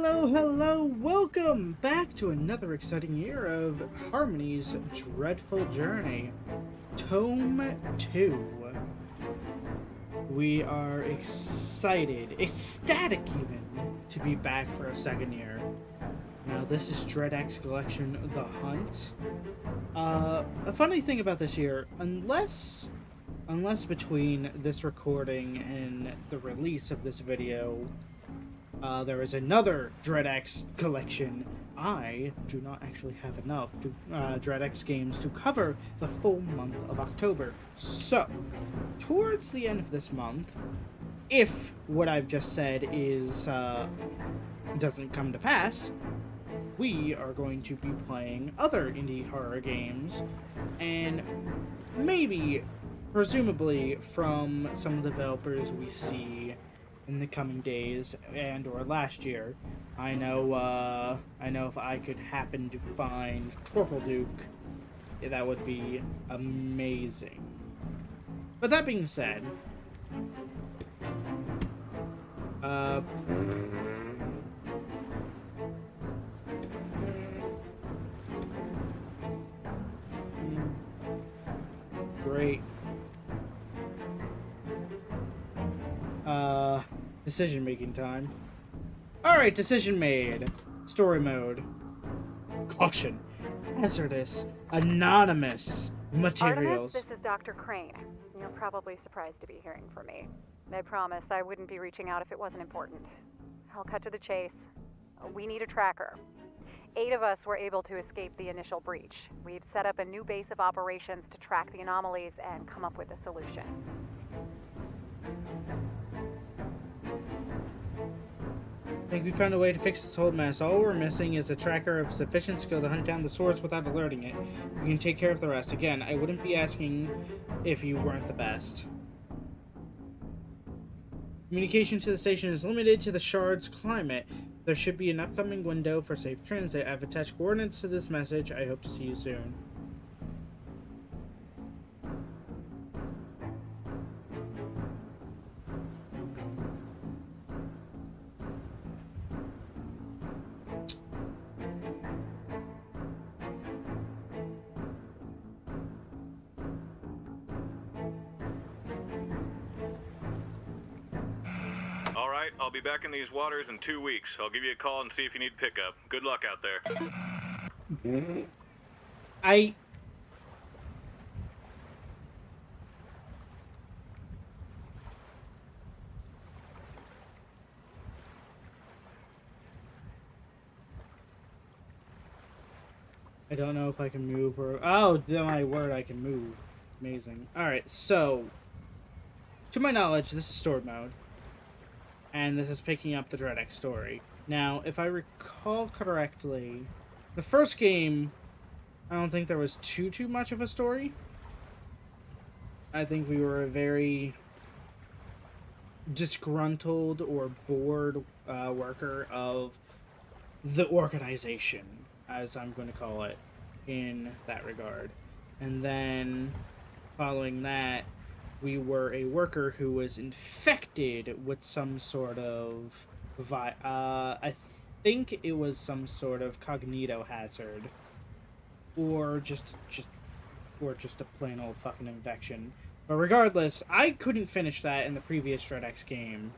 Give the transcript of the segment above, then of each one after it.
Hello, hello, welcome back to another exciting year of Harmony's Dreadful Journey, Tome 2. We are excited, ecstatic even, to be back for a second year. Now this is Dread X Collection, The Hunt. A funny thing about this year, unless between this recording and the release of this video, there is another Dread X collection. I do not actually have enough Dread X games to cover the full month of October. So, towards the end of this month, if what I've just said is doesn't come to pass, we are going to be playing other indie horror games, and maybe, presumably, from some of the developers we see in the coming days and or last year. I know if I could happen to find Torpleduke, that would be amazing. But that being said, great. Decision making time. Alright, decision made. Story mode. Caution. Hazardous. Anonymous materials. Artemis, this is Dr. Crane. You're probably surprised to be hearing from me. I promised I wouldn't be reaching out if it wasn't important. I'll cut to the chase. We need a tracker. 8 of us were able to escape the initial breach. We've set up a new base of operations to track the anomalies and come up with a solution. I think we found a way to fix this whole mess. All we're missing is a tracker of sufficient skill to hunt down the source without alerting it. We can take care of the rest. Again, I wouldn't be asking if you weren't the best. Communication to the station is limited to the Shard's climate. There should be an upcoming window for safe transit. I've attached coordinates to this message. I hope to see you soon. I'll be back in these waters in 2 weeks. I'll give you a call and see if you need pickup. Good luck out there. I don't know if I can move or... Oh, my word, I can move. Amazing. Alright, so... To my knowledge, this is story mode. And this is picking up the Dread X story. Now, if I recall correctly, the first game, I don't think there was too much of a story. I think we were a very disgruntled or bored worker of the organization, as I'm going to call it, in that regard. And then, following that, we were a worker who was infected with some sort of I think it was some sort of cognito hazard, or just a plain old fucking infection. But regardless, I couldn't finish that in the previous Dread X game.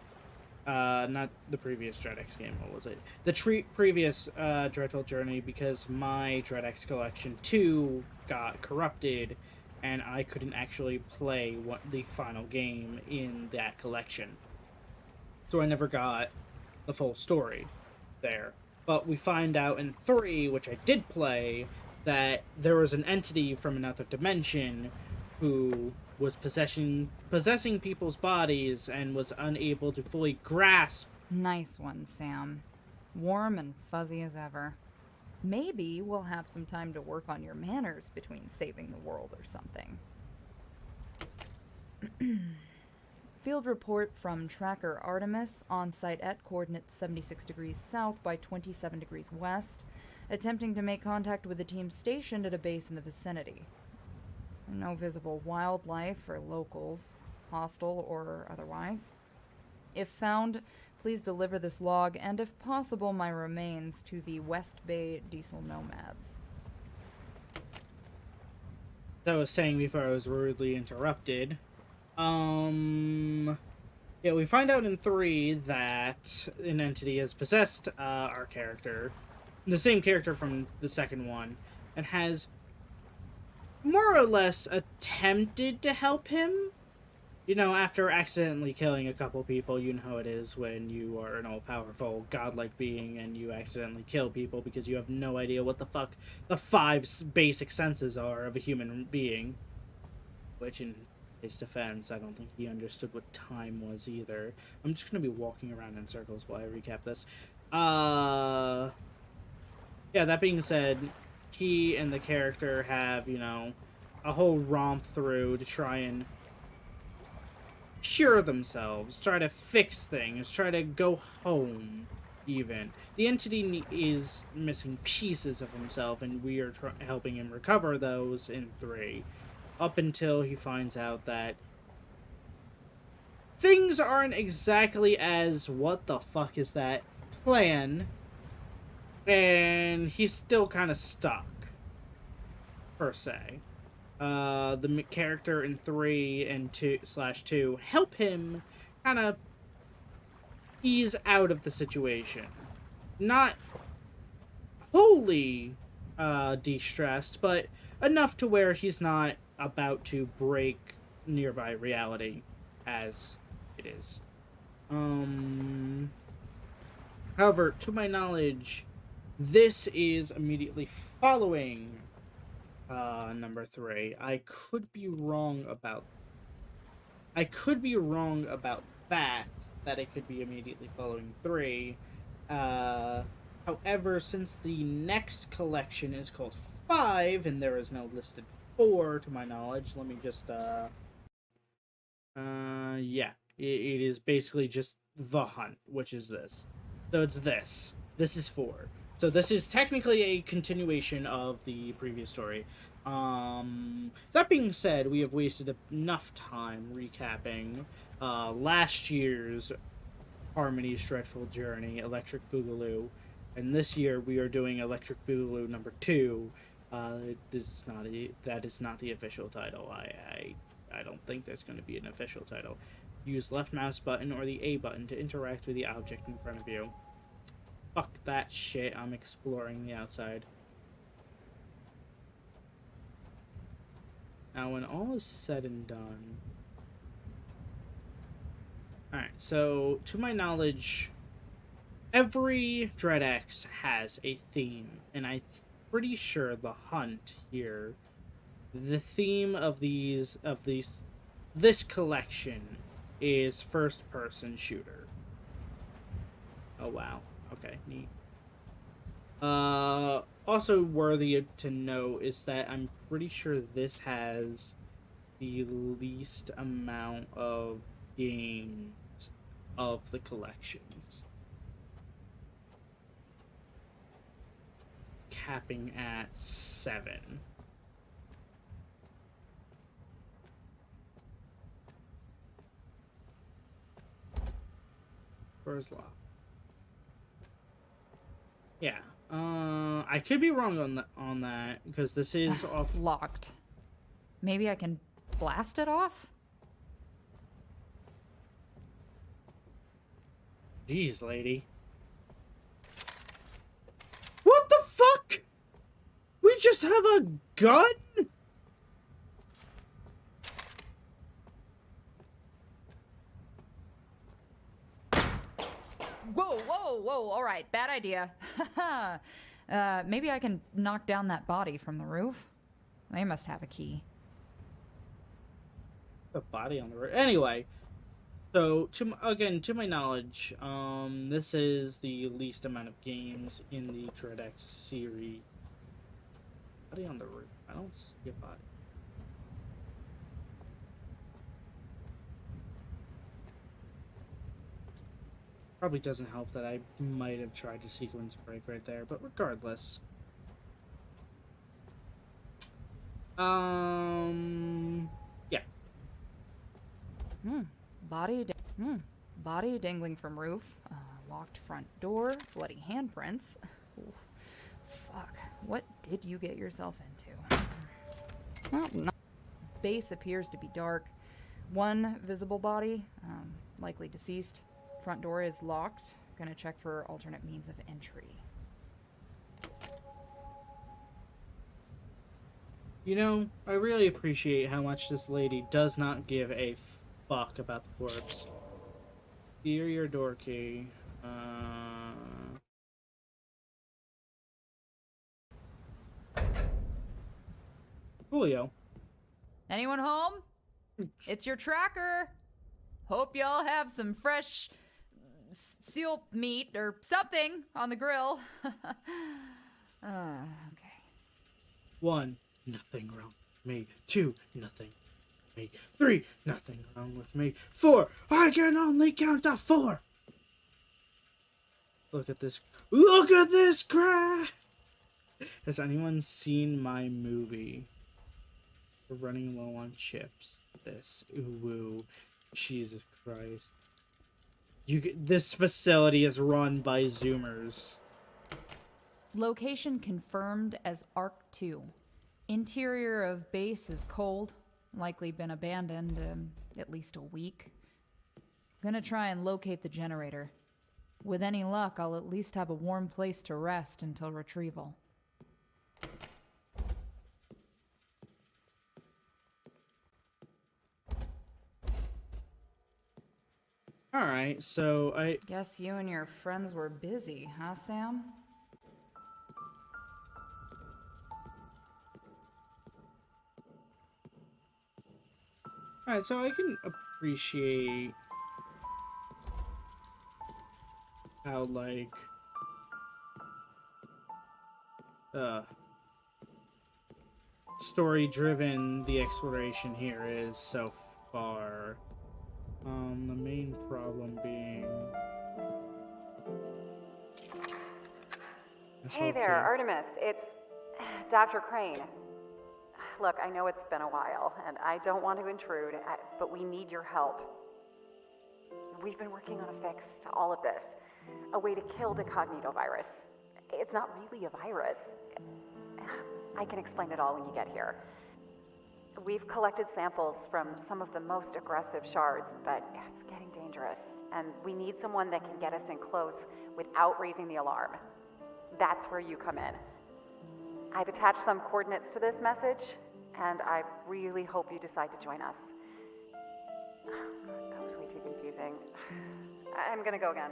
Not the previous Dread X game. What was it? The previous Dreadful Journey, because my Dread X Collection 2 got corrupted. And I couldn't actually play the final game in that collection. So I never got the full story there. But we find out in 3, which I did play, that there was an entity from another dimension who was possessing people's bodies and was unable to fully grasp. Nice one, Sam. Warm and fuzzy as ever. Maybe we'll have some time to work on your manners between saving the world or something. Field report from Tracker Artemis, on site at coordinates 76 degrees south by 27 degrees west, attempting to make contact with the team stationed at a base in the vicinity. No visible wildlife or locals, hostile or otherwise. If found, Please deliver this log and, if possible, my remains to the West Bay Diesel Nomads. As I was saying before I was rudely interrupted, yeah, we find out in 3 that an entity has possessed our character, the same character from the second one, and has more or less attempted to help him. You know, after accidentally killing a couple people, you know how it is when you are an all-powerful, godlike being and you accidentally kill people because you have no idea what the fuck the 5 basic senses are of a human being. Which, in his defense, I don't think he understood what time was either. I'm just gonna be walking around in circles while I recap this. Yeah, that being said, he and the character have, you know, a whole romp through to try and cure themselves, try to fix things, try to go home, even. The entity is missing pieces of himself, and we are helping him recover those in 3. Up until he finds out that things aren't exactly as what the fuck is that plan, and he's still kind of stuck, per se. The character in 3 and 2/2 help him kind of ease out of the situation. Not wholly de-stressed, but enough to where he's not about to break nearby reality as it is. However, to my knowledge, this is immediately following number 3. I could be wrong about that it could be immediately following 3. However, since the next collection is called 5 and there is no listed 4 to my knowledge, let me just yeah, it is basically just The Hunt, which is this. So it's this. This is 4. So this is technically a continuation of the previous story. That being said, we have wasted enough time recapping last year's Harmony's Dreadful Journey, Electric Boogaloo, and this year we are doing Electric Boogaloo number 2. That is not the official title. I don't think there's going to be an official title. Use left mouse button or the A button to interact with the object in front of you. Fuck that shit, I'm exploring the outside. Now, when all is said and done... Alright, so, to my knowledge, every DreadX has a theme, and I'm pretty sure The Hunt here, the theme of this collection is first-person shooter. Oh, wow. Okay, neat. Also worthy to note is that I'm pretty sure this has the least amount of games of the collections. Capping at 7. Where's lock? Yeah. I could be wrong on that because this is off. Locked. Maybe I can blast it off? Jeez, lady. What the fuck? We just have a gun? Whoa, whoa, whoa, all right, bad idea. Maybe I can knock down that body from the roof. They must have a key. A body on the roof. Anyway, so, to my knowledge, this is the least amount of games in the DreadX series. Body on the roof. I don't see a body. Probably doesn't help that I might have tried to sequence break right there, but regardless. Yeah. Body dangling from roof. Locked front door. Bloody handprints. Ooh, fuck. What did you get yourself into? Well, no. Base appears to be dark. One visible body, likely deceased. Front door is locked. Gonna check for alternate means of entry. You know, I really appreciate how much this lady does not give a fuck about the corpse. Exterior door key. Julio. Anyone home? It's your tracker. Hope y'all have some fresh seal meat or something on the grill. Okay. 1, nothing wrong with me. 2, nothing wrong with me. 3, nothing wrong with me. 4, I can only count to 4. Look at this. Look at this crap. Has anyone seen my movie? We're running low on chips. This. Ooh, woo. Jesus Christ. This facility is run by Zoomers. Location confirmed as Arc 2. Interior of base is cold. Likely been abandoned at least a week. Gonna try and locate the generator. With any luck, I'll at least have a warm place to rest until retrieval. Alright, so I... Guess you and your friends were busy, huh, Sam? Alright, so I can appreciate how, like, story-driven the exploration here is so far. The main problem being... Hey there, Artemis. It's Dr. Crane. Look, I know it's been a while, and I don't want to intrude, but we need your help. We've been working on a fix to all of this. A way to kill the cognitovirus. It's not really a virus. I can explain it all when you get here. We've collected samples from some of the most aggressive shards, but it's getting dangerous. And we need someone that can get us in close without raising the alarm. That's where you come in. I've attached some coordinates to this message, and I really hope you decide to join us. That was way too confusing. I'm gonna go again.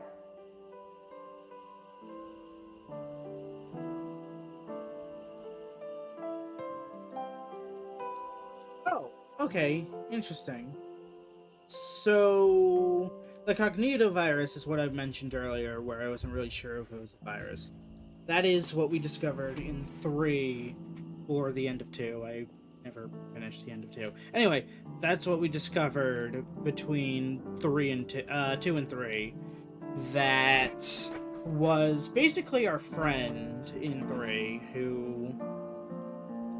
Oh, okay. Interesting. So, the cognitovirus is what I mentioned earlier, where I wasn't really sure if it was a virus. That is what we discovered in 3 or the end of 2. I never finished the end of 2. Anyway, that's what we discovered between 2 and 3. That was basically our friend in 3, who...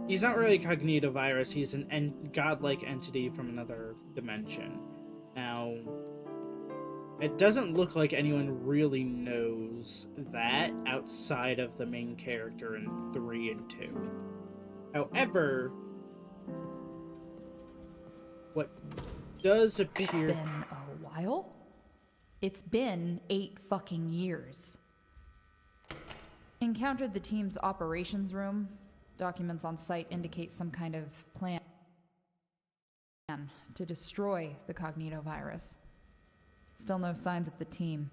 He's not really a cognitovirus, he's an godlike entity from another dimension. Now, it doesn't look like anyone really knows that outside of the main character in 3 and 2. However, what does appear... It's been a while? It's been 8 fucking years. Encountered the team's operations room. Documents on site indicate some kind of plan to destroy the cognitovirus. Still no signs of the team.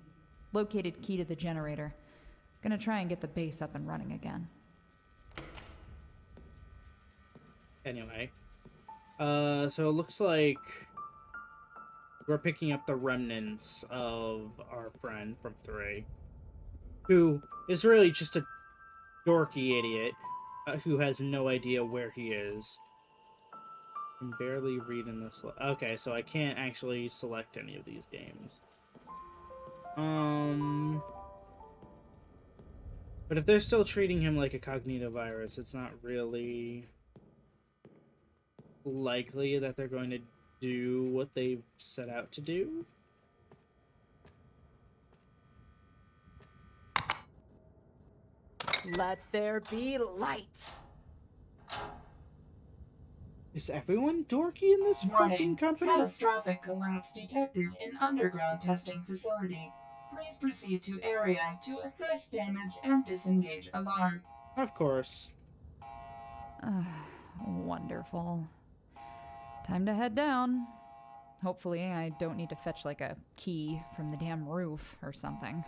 Located key to the generator. Gonna try and get the base up and running again. Anyway. So it looks like we're picking up the remnants of our friend from 3. Who is really just a dorky idiot who has no idea where he is. I'm barely reading this. Okay, so I can't actually select any of these games. But if they're still treating him like a cognitovirus, it's not really likely that they're going to do what they've set out to do. Let there be light. Is everyone dorky in this fucking company? Catastrophic collapse detected in underground testing facility. Please proceed to area to assess damage and disengage alarm. Of course. Wonderful. Time to head down. Hopefully I don't need to fetch like a key from the damn roof or something.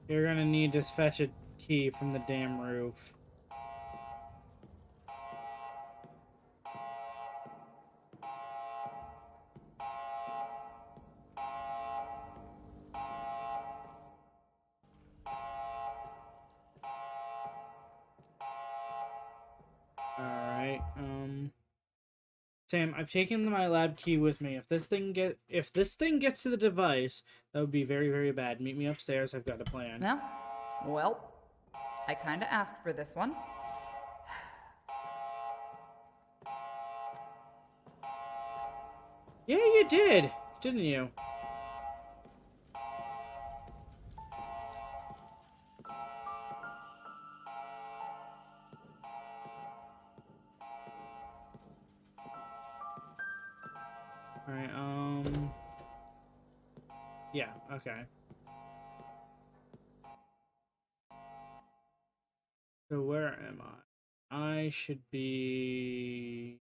You're gonna need to fetch a key from the damn roof. Alright, Sam, I've taken my lab key with me. If this thing gets to the device, that would be very, very bad. Meet me upstairs. I've got a plan. No? Well, I kinda asked for this one. Yeah, you did, didn't you? Alright, yeah, okay. So where am I? I should be...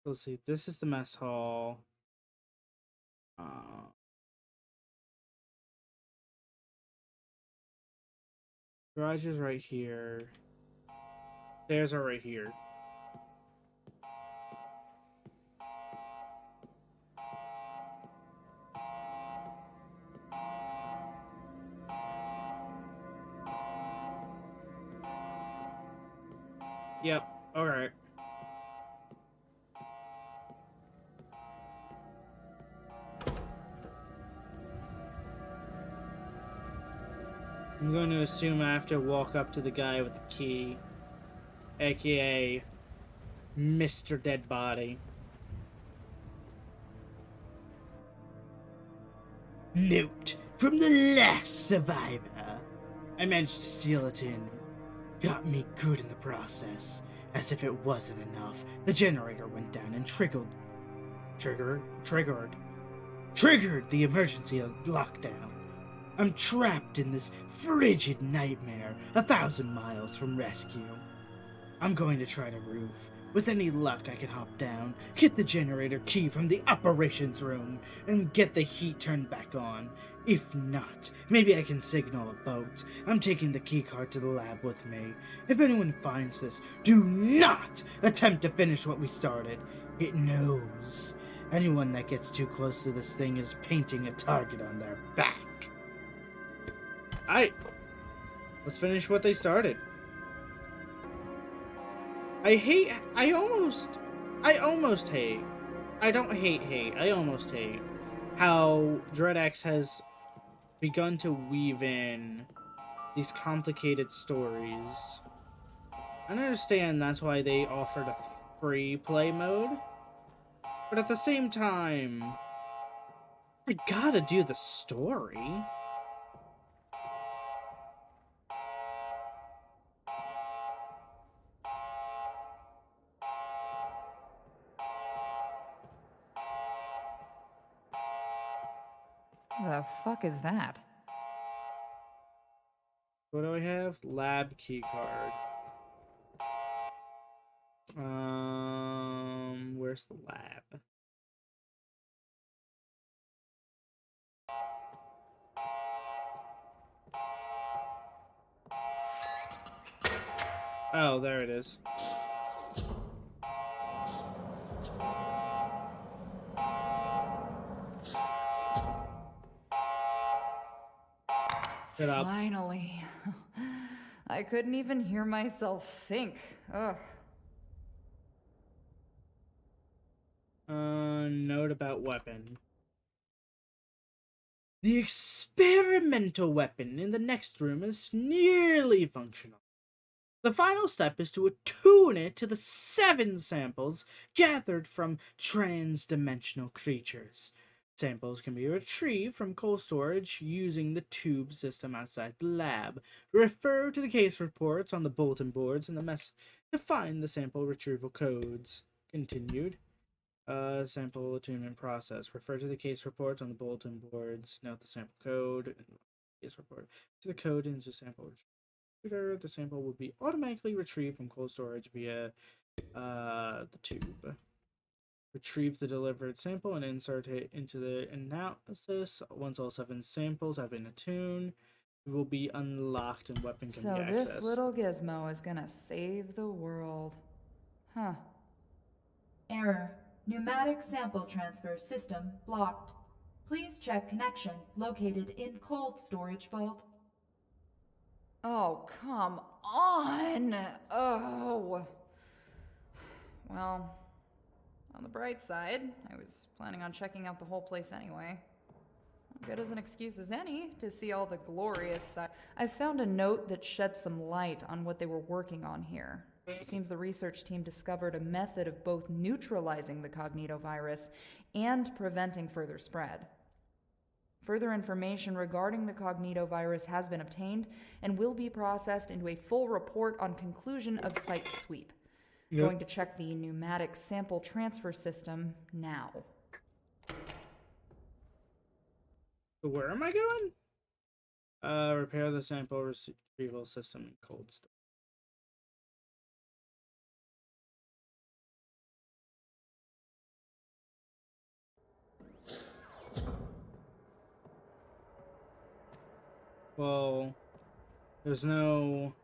Let's see, this is the mess hall. Garage is right here. Stairs are right here. Yep, alright. I'm going to assume I have to walk up to the guy with the key, aka Mr. Dead Body. Note from the last survivor. I managed to steal it in. Got me good in the process. As if it wasn't enough, the generator went down and triggered the emergency lockdown. I'm trapped in this frigid nightmare, 1,000 miles from rescue. I'm going to try the roof. With any luck, I can hop down, get the generator key from the operations room, and get the heat turned back on. If not, maybe I can signal a boat. I'm taking the keycard to the lab with me. If anyone finds this, do not attempt to finish what we started. It knows. Anyone that gets too close to this thing is painting a target on their back. Let's finish what they started. I almost hate how DreadX has begun to weave in these complicated stories. I understand that's why they offered a free play mode, but at the same time, I gotta do the story. The fuck is that? What do I have? Lab keycard. Where's the lab? Oh, there it is. Shut up. Finally. I couldn't even hear myself think. Ugh. Note about weapon. The experimental weapon in the next room is nearly functional. The final step is to attune it to the 7 samples gathered from trans-dimensional creatures. Samples can be retrieved from cold storage using the tube system outside the lab. Refer to the case reports on the bulletin boards in the mess to find the sample retrieval codes. Continued. Sample attunement process. Refer to the case reports on the bulletin boards. Note the sample code. Case report. To the code into the sample retriever. The sample will be automatically retrieved from cold storage via the tube. Retrieve the delivered sample and insert it into the analysis. Once all 7 samples have been attuned, it will be unlocked and weapon can be accessed. So this little gizmo is gonna save the world. Huh. Error. Pneumatic sample transfer system blocked. Please check connection located in cold storage vault. Oh, come on! Oh. Well, on the bright side, I was planning on checking out the whole place anyway. Good as an excuse as any to see all the glorious side. I found a note that sheds some light on what they were working on here. It seems the research team discovered a method of both neutralizing the cognitovirus and preventing further spread. Further information regarding the cognitovirus has been obtained and will be processed into a full report on conclusion of site sweep. Yep. Going to check the pneumatic sample transfer system now. Where am I going? Repair the sample retrieval system in cold storage. Well, there's no...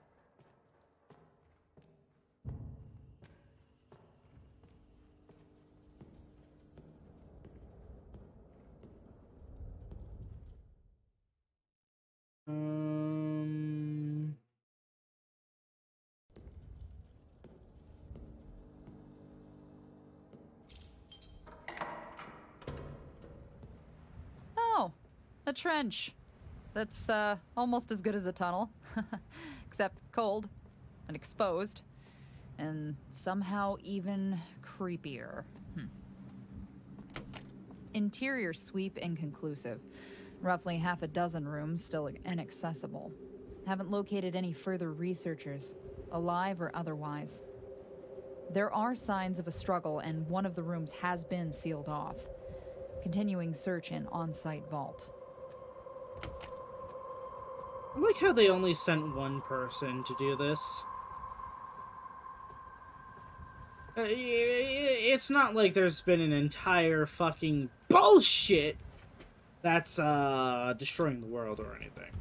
Oh, a trench. That's almost as good as a tunnel, except cold and exposed, and somehow even creepier. Interior sweep inconclusive. Roughly half a dozen rooms still inaccessible. Haven't located any further researchers, alive or otherwise. There are signs of a struggle, and one of the rooms has been sealed off. Continuing search in on-site vault. I like how they only sent one person to do this. It's not like there's been an entire fucking bullshit that's destroying the world or anything.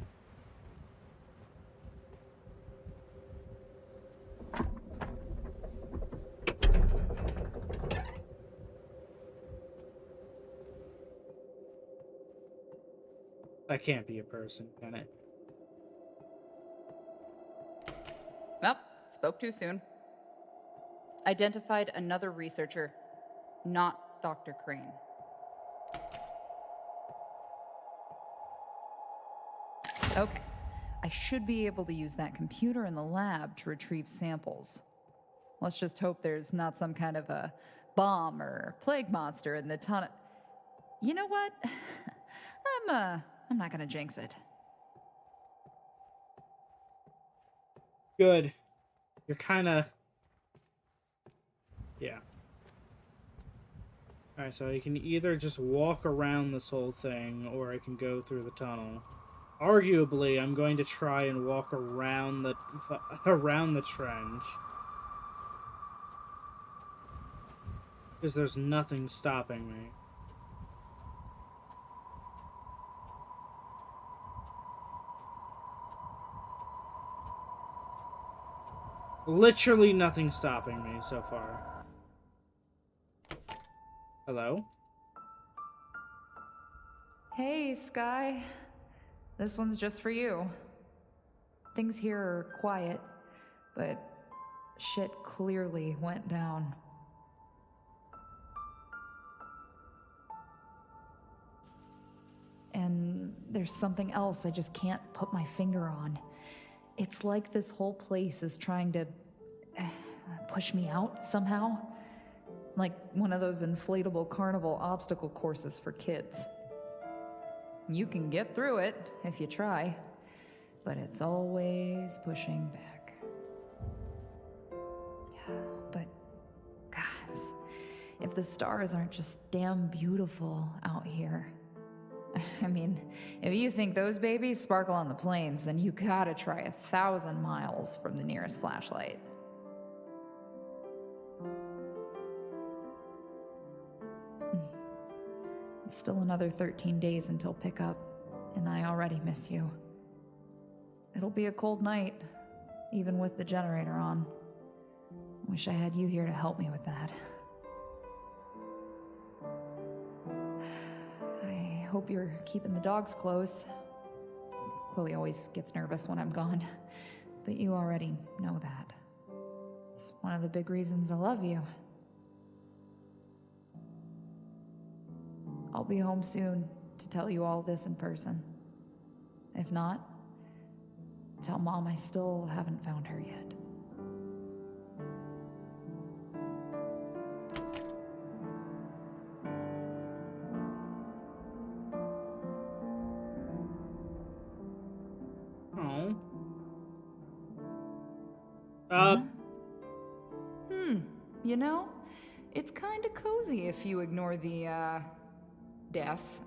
That can't be a person, can it? Well, spoke too soon. Identified another researcher, not Dr. Crane. Okay, I should be able to use that computer in the lab to retrieve samples. Let's just hope there's not some kind of a bomb or plague monster in the tunnel. You know what? I'm not gonna jinx it. Good. You're kinda... Yeah. Alright, so I can either just walk around this whole thing, or I can go through the tunnel. Arguably, I'm going to try and walk around the trench. Because there's nothing stopping me. Literally nothing stopping me so far. Hello? Hey, Sky. This one's just for you. Things here are quiet, but shit clearly went down. And there's something else I just can't put my finger on. It's like this whole place is trying to push me out somehow. Like one of those inflatable carnival obstacle courses for kids. You can get through it if you try, but it's always pushing back. But, gods, if the stars aren't just damn beautiful out here. I mean, if you think those babies sparkle on the plains, then you gotta try 1,000 miles from the nearest flashlight. It's still another 13 days until pickup, and I already miss you. It'll be a cold night, even with the generator on. Wish I had you here to help me with that. I hope you're keeping the dogs close. Chloe always gets nervous when I'm gone, but you already know that. It's one of the big reasons I love you. I'll be home soon to tell you all this in person. If not, tell Mom I still haven't found her yet. Oh. You know, it's kind of cozy if you ignore the, death.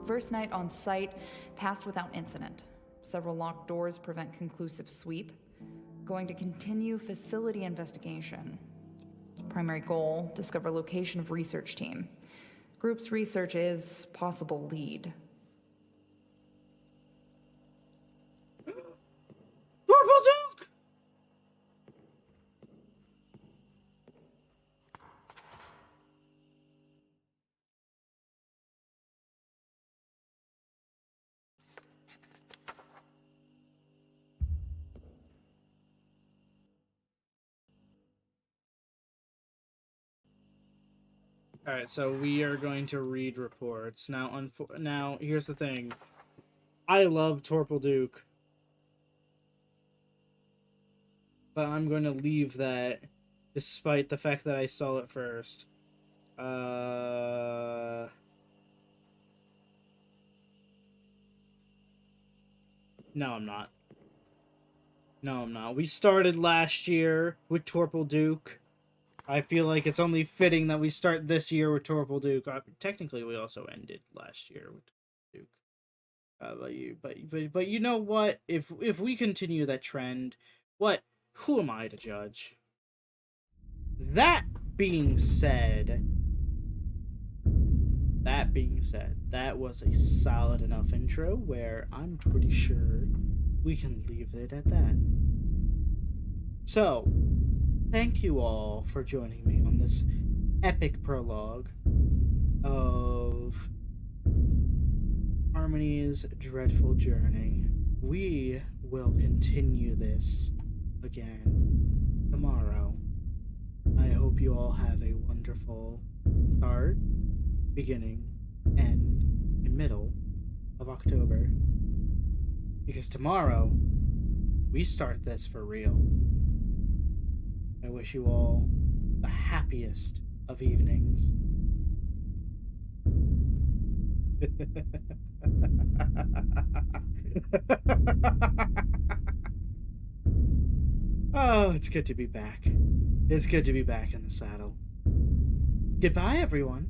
First night on site passed without incident. Several locked doors prevent conclusive sweep. Going to continue facility investigation. Primary goal, discover location of research team. Group's research is possible lead. Purple Duke! All right, so we are going to read reports now. Now, here's the thing: I love Torpal Duke, but I'm going to leave that, despite the fact that I saw it first. No, I'm not. No, I'm not. We started last year with Torpal Duke. I feel like it's only fitting that we start this year with Torpal Duke. Technically, we also ended last year with Duke. But you know what? If we continue that trend, who am I to judge? That being said, that was a solid enough intro where I'm pretty sure we can leave it at that. So, thank you all for joining me on this epic prologue of Harmony's dreadful journey. We will continue this again tomorrow. I hope you all have a wonderful start, beginning, end, and middle of October. Because tomorrow, we start this for real. I wish you all the happiest of evenings. Oh, it's good to be back. It's good to be back in the saddle. Goodbye, everyone.